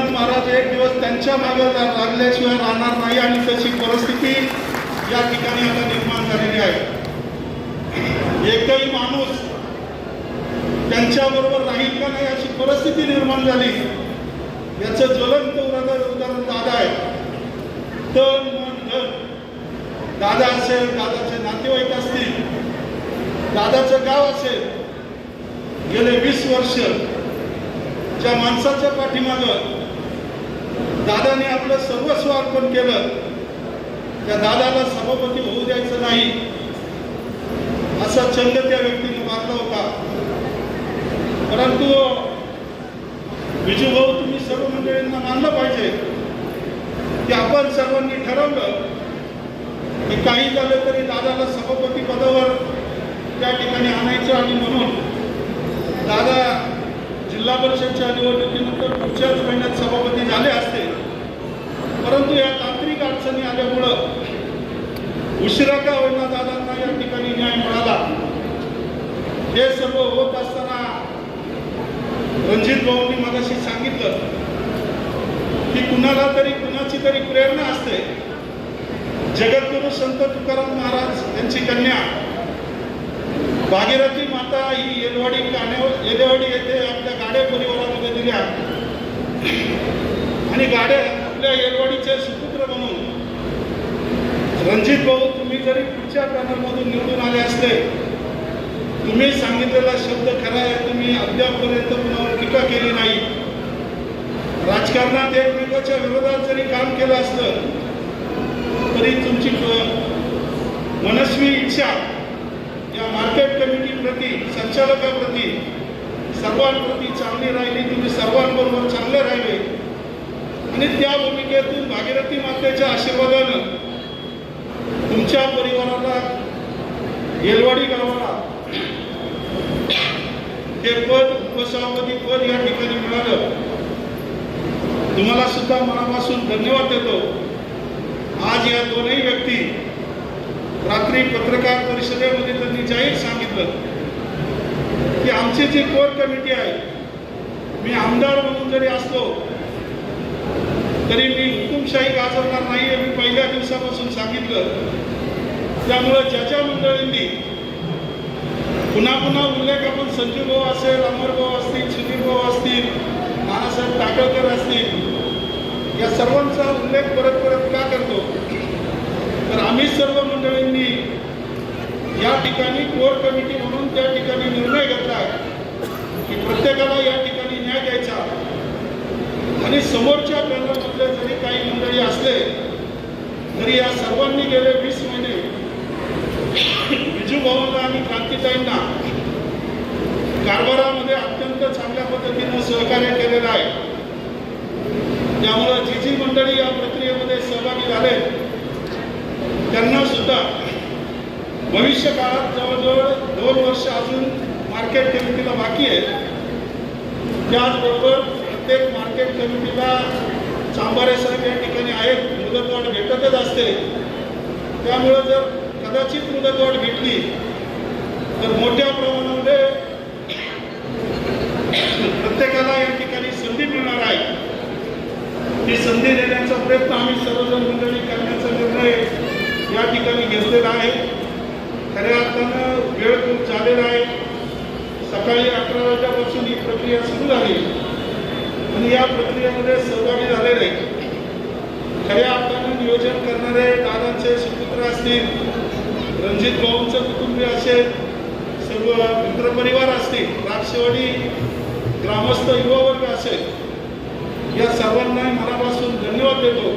श्रीनाथ महाराज एक दिवस त्यांच्या मागे लागल्याशिवाय राहणार नाही आणि तशी परिस्थिती या ठिकाणी आता निर्माण झालेली आहे. एकही माणूस त्यांच्याबरोबर राहील का नाही अशी परिस्थिती निर्माण झाली. याचं ज्वलंत उदाहरण दादा आहे. तन मन धन दादा असेल, दादाचे नातेवाईक असतील, दादाचं गाव असेल, गेले 20 वर्ष ज्या माणसाच्या पाठीमागं दादाने आपलं सर्वस्व अर्पण केलं, त्या दादाला सभापती होऊ द्यायचं नाही असा छंद त्या व्यक्तीने मारला होता. परंतु विजूभाऊ, तुम्ही सर्व मंडळींना मानलं पाहिजे की आपण सर्वांनी ठरवलं की काही झालं तरी दादाला सभापती पदावर त्या ठिकाणी आणायचं आणि म्हणून दादा जिल्हा परिषदच्या निवडणुकीनंतर पुढच्याच महिन्यात सभापती झाले असते. परंतु या तांत्रिक अडचणी आल्यामुळं उशिरा का होईना दादांना या ठिकाणी न्याय मिळाला. हे सर्व होत असताना रणजित भाऊंनी मगाशी सांगितलं की कुणाला तरी कुणाची तरी प्रेरणा असते. जगद्गुरु संत तुकाराम महाराज यांची कन्या भागीरथी माता ही येलवाडी येथे आपल्या गाडे परिवारामध्ये दिल्या आणि गाडे आपल्या येलवाडीचे सुपुत्र म्हणून रणजित भाऊ, तुम्ही जरी पुढच्या पॅनलमधून निवडून आले असते, तुम्ही सांगितलेला शब्द खरा आहे. तुम्ही अद्यापपर्यंत कुणावर टीका केली नाही. राजकारणात एकमेकाच्या विरोधात जरी काम केलं असतं तरी तुमची मनस्वी इच्छा या मार्केट कमिटी प्रती, संचालकाप्रती, सर्वांप्रती चांगली राहिली. तुम्ही सर्वांबरोबर चांगले राहिले आणि त्या भूमिकेतून भागीरथी मातेच्या आशीर्वादानं तुमच्या परिवाराला, येलवाडी गावाला ते पद, उपसभापती पद या ठिकाणी मिळालं. तुम्हाला सुद्धा मनापासून धन्यवाद देतो. आज या दोनही व्यक्ती रात्री पत्रकार परिषदेमध्ये त्यांनी जाहीर सांगितलं की आमची जी कोर कमिटी आहे, मी आमदार म्हणून जरी असलो तरी मी हुकुमशाही गाजवणार नाही हे मी पहिल्या दिवसापासून सांगितलं. त्यामुळे ज्या मंडळींनी पुन्हा पुन्हा उल्लेख, आपण संजू भाऊ असेल, अमर भाऊ असतील, सुधीर भाऊ असतील, नानासाहेब टाकळकर असतील, या सर्वांचा उल्लेख परत परत का करतो तर आम्ही सर्व मंडळींनी या ठिकाणी कोर कमिटी म्हणून त्या ठिकाणी निर्णय घेतला की प्रत्येकाला या ठिकाणी न्याय द्यायचा आणि समोरच्या पॅनलमधले जरी काही मंडळी असले तरी या सर्वांनी गेले 20 महिने विजूभाऊंना आणि क्रांतिताईंना कारभारामध्ये अत्यंत चांगल्या पद्धतीनं सहकार्य केलेलं आहे. त्यामुळं जी मंडळी या प्रक्रियेमध्ये सहभागी झाले त्यांना सुद्धा भविष्य काळात जवळजवळ 2 वर्ष अजून मार्केट कमिटीला बाकी आहे. त्याचबरोबर प्रत्येक मार्केट कमिटीला चांभारे साहेब या ठिकाणी आहेत, मुदतवाढ भेटतच असते. त्यामुळं जर कदाचित मुदतवाढ भेटली तर मोठ्या प्रमाणामध्ये प्रत्येकाला या ठिकाणी संधी मिळणार आहे. ही संधी देण्याचा प्रयत्न आम्ही सर्वजण मंडळी करण्याचा निर्णय या ठिकाणी घेतलेला आहे. खऱ्या अर्थानं वेळ खूप झालेला आहे. सकाळी 11 वाजल्यापासून ही प्रक्रिया सुरू झाली आणि या प्रक्रियेमध्ये सहभागी झालेले खऱ्या अर्थानं नियोजन करणारे दादांचे सुपुत्र असतील, रणजित भाऊंचं कुटुंबीय असेल, सर्व मित्रपरिवार असतील, राक्षवाडी ग्रामस्थ युवा वर्ग असेल, या सर्वांना मनापासून धन्यवाद देतो.